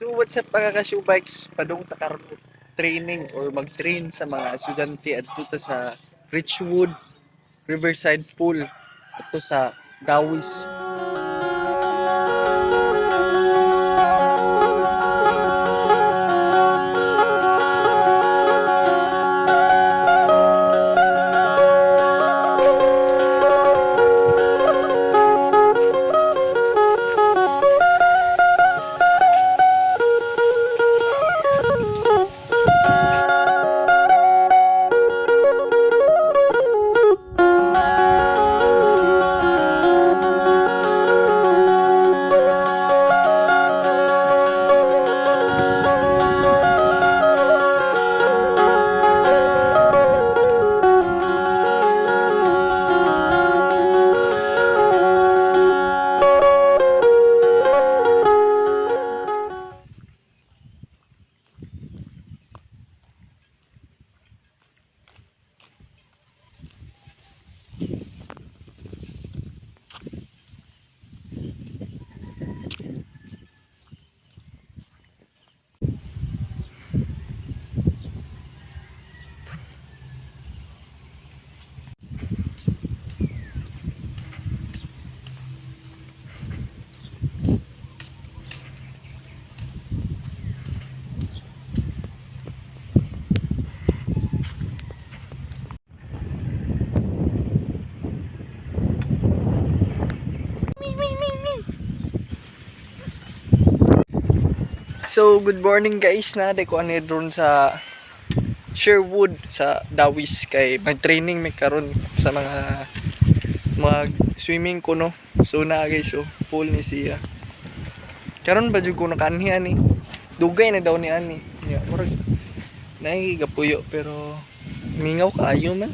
So what's up mga ka-shoe bikes? Padung takarmo training or mag-train sa mga estudyante adto ta sa Richwood Riverside Pool adto sa Dawis. So good morning guys, na ko ani drone sa Sherwood sa Dawis kay mag-training may karon sa mga swimming ko no. So na guys, so pool ni siya. Karon ba jud ko nakanhi ani. Dugay na daw ni ani. Ya, murag nay gapuyo pero mingaw kaayo man.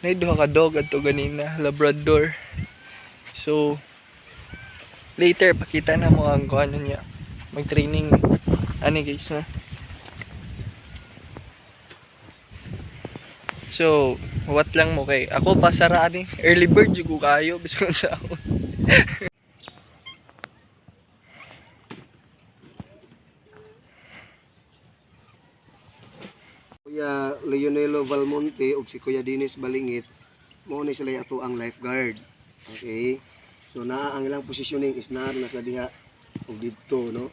Nay duha ka dog adto ganina, Labrador. So later pakita na mo ang kuan niya. Mag-training ani guys na. So, what lang mo kay ako pasara ani early bird jud ko kayo bisan sa ako. Kuya Leonelo Valmonte ug si Kuya Dennis Balingit mao ni sila ato ang lifeguard. Okay? So naa ang ilang positioning is naa na sila diha ug didto no.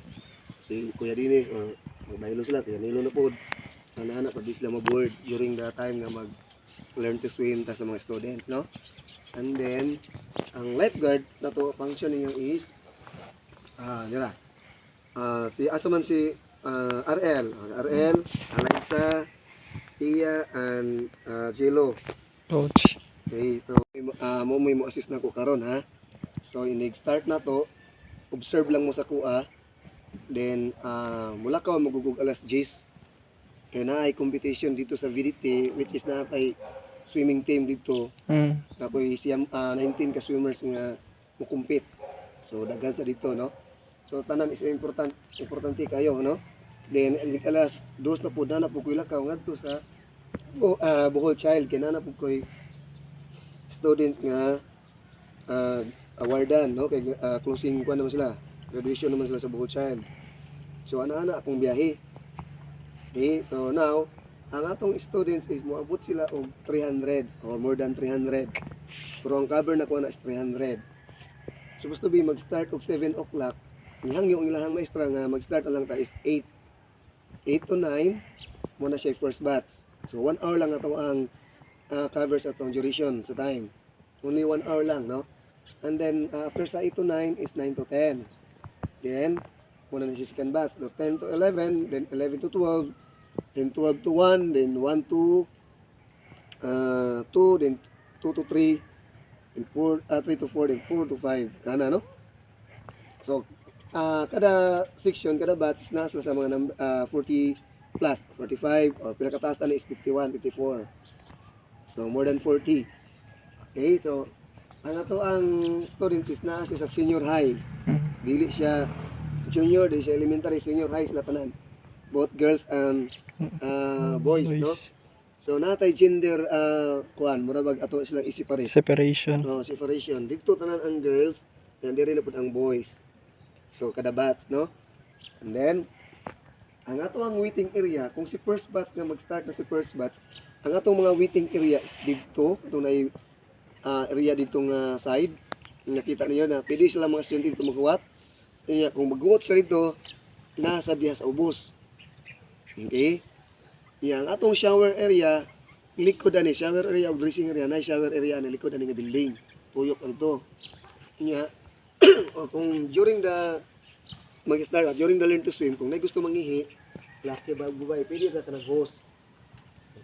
Si Kuya Dennis or magbaylo sila Kuya Nilo na pod. Sana na pa di sila maboard during the time nga mag learn to swim ta sa mga students no. And then ang lifeguard nato function niyo is nila. Si asaman si RL, Alisa, Tia, and Jello. Coach. Okay, so mo assist na ko karon ha. So inig-start na to, observe lang mo sa kuha. Then mula ka magugug alas 10. Kaya na ay competition dito sa VDT which is na ay swimming team dito. Tapos siyam 19 ka swimmers nga mo compete. So daghan sa dito no. So tanan is importante kayo no. Then alas 2 na pud na po kuy lakaw ngadto sa Bohol Child kay na po koy student nga awardan no kay closing kuan naman sila. Graduation naman sila sa Bohol Child. So ana akong biyahe. Okay, so now ang atong students is moabot sila og 300 or more than 300. Pero ang cover na ko na is 300. Supposed to be mag-start og 7 o'clock. Nihang yung ilahang maestra nga mag-start lang ta is 8 to 9 muna siya first batch. So 1 hour lang ato ang covers atong duration sa time. Only 1 hour lang no. And then after sa 8 to 9 is 9 to 10. Then muna na siya second batch. So 10 to 11, then 11 to 12, then 12 to 1, then 1 to 2, then 2 to 3, then 3 to 4, then 4 to 5. Kana no? So kada section, kada batch is nasa sa mga 40 plus, 45 or pinakataas na is 51, 54. So more than 40. Okay, so ang student is nasa sa senior high. Dili siya junior, dili siya elementary, senior high sila tanan. Both girls and boys, no? So natay gender kuan, murag ato sila i-separate. Separation. No, separation. Dito tanan ang girls, and diri na pud ang boys. So kada batch no. And then, ang ato ang waiting area, kung si first batch nga mag-start na si first batch, ang atong mga waiting area is dito, ito na yung area dito nga side. Nakita niyo na pwede sila mga estudyante dito maghuwat. Kaya kung maghuwat sila dito, nasa diha sa ubos. Okay? Yang atong shower area, likod ani shower area o dressing area, na shower area na likod ani nga building. Tuyok ang to. Nya, o kung during the mag-start, during the learn to swim, kung may gusto mangihi, lalaki ba buhay, pwede na kanang host.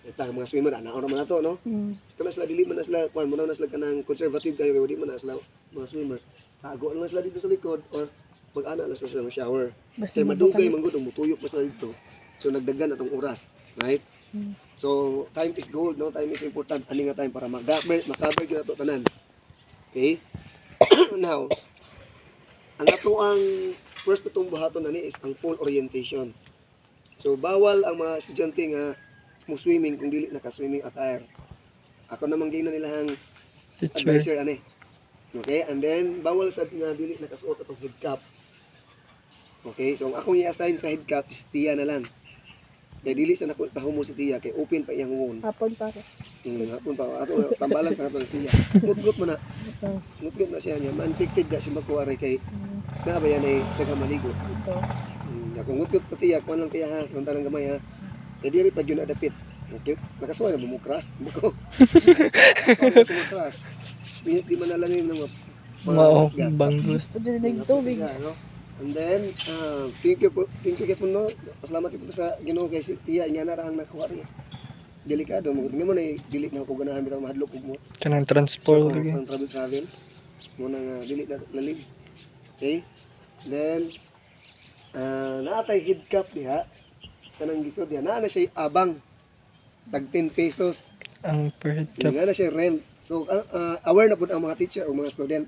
Ito mga swimmer, anaon naman na to, no? Ito na sila, dili man na sila, kung muna na sila kanang conservative kayo, kaya di man na sila mga swimmers. Tago lang sila dito sa likod, or mag-ana na sila sa shower. Kaya madugay, manggod, mutuyok pa sila dito. So, nagdagan na itong oras, right? So, time is gold, no? Time is important. Ani nga time para makaber yun na ito tanan. Okay? Now, ang ato ang first itong buhaton na ni is ang pool orientation. So, bawal ang mga estudyante nga mo swimming kung dili naka-swimming attire. Ako namang gina nila ang advisor ani. Okay? And then, bawal sad nga dili nakasuot atong head cap. Okay? So, akong i-assign sa head cap is Tia na lang. Kaya dili sa nako tahumo si Tia kay open pa iyang ngon. Hapon pa. Hapon pa. Ato tambalan pa ato si Tia. Ngut-ngut mo na. Ngut-ngut na siya niya. Man-infected na siya magkuwari kay nabayan ay taga-maligo. Ito. Kung ngut-ngut pa Tia, kuwan lang Tia ha. Kung talang gamay ha. Kaya diri pa yun adapit. Okay? Nakasuwa na bumukras. Bumukras. Di man nalalim ng Mao, banggos. Ito din ng tubig. And then, thank you po no. Pasalamat po sa Ginoo kay si Tia niya na ang nakuha rin. Delikado mo tingnan mo na dili na ko ganahan bitaw mahadlok mo. Kanang transport lagi. Ang travel mo nang dili na lalim. Okay? Then naatay head cap diha. Kanang gisod diha na siya abang tag 10 pesos. Ang per head cap. Nga na siya rent. So aware na pud ang mga teacher o mga student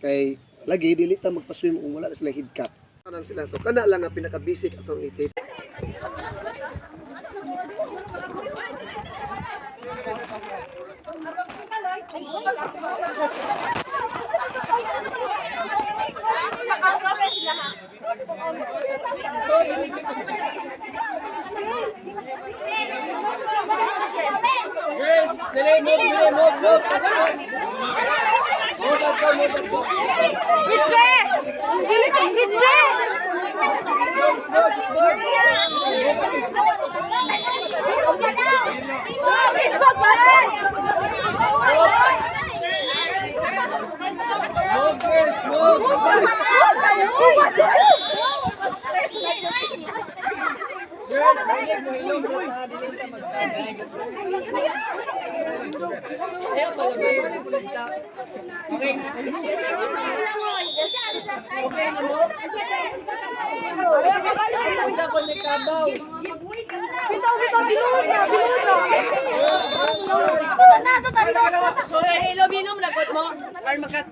kay lagi dili ta magpa-swim kung wala na sila head cap. Kanan sila. So kana lang ang pinaka basic atong itit. Hello, binom lagot mo. Or makat.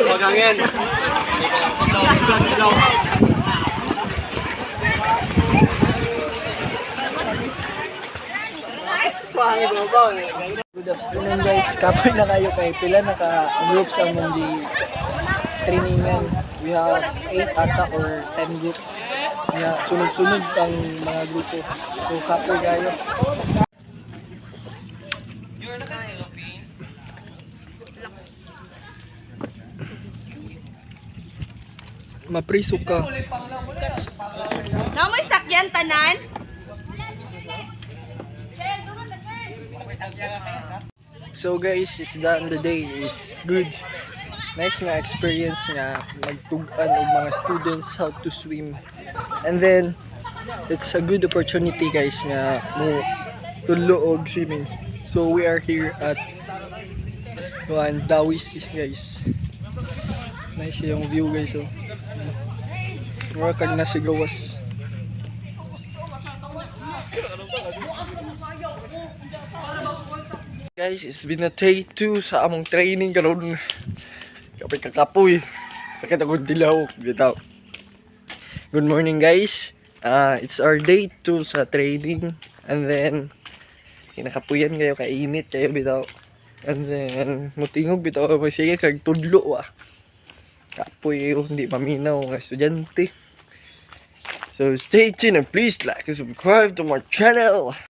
Magangin. Good afternoon guys. Kapoy na kayo kay pila naka-groups ang mundi trainingan. We have 8 ata or 10 groups. Nga sunod-sunod ang mga grupo. So kapoy kayo. Mapriso ka. Namoy sakyan tanan. So guys, is done the day is good. Nice nga experience nga magtug-an og mga students how to swim. And then it's a good opportunity guys nga mo tulo og swimming. So we are here at Dawis guys. Nice yung view guys. So mura kag nasa gawas. Guys, it's been a day 2 sa among training karon. Kapay kakapoy. Sakit akong dilaw. Bitaw. Good morning guys. It's our day 2 sa training. And then kinakapuyan kayo, kainit kayo bitaw. And then mutingog bitaw. Sige kag tudlo kapoy kayo, hindi paminaw mga estudyante. So stay tuned and please like and subscribe to my channel.